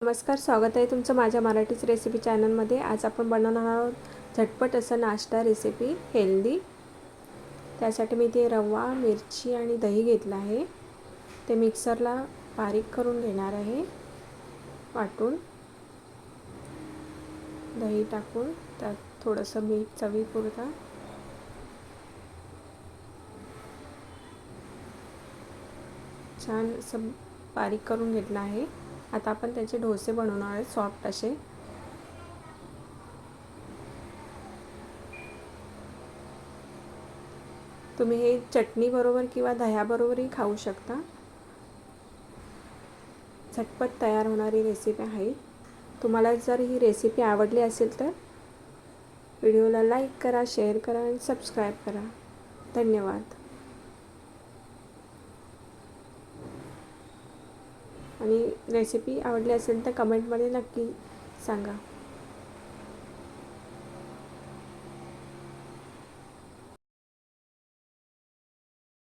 नमस्कार, स्वागत आहे तुमचं माझ्या मराठीच रेसिपी चॅनलमध्ये। आज आपण बनवणार आहोत झटपट असं नाश्ता रेसिपी हेल्दी। त्यासाठी मी ते रवा, मिरची आणि दही घेतलं आहे। ते मिक्सरला बारीक करून घेणार आहे। वाटून दही टाकून त्यात थोडंसं मीठ चवीपुरतं, छान असं बारीक करून घेतलं आहे। आता आपण त्याचे डोसे बनवणार आहोत, सॉफ्ट असे। तुम्ही हे चटणी बरोबर किंवा दह्याबरोबरही खाऊ शकता। झटपट तयार होणारी रेसिपी आहे। तुम्हाला जर ही रेसिपी आवडली असेल तर व्हिडिओला लाईक करा, शेअर करा आणि सबस्क्राईब करा। धन्यवाद। आणि रेसिपी आवडली असेल तर कमेंटमध्ये नक्की सांगा।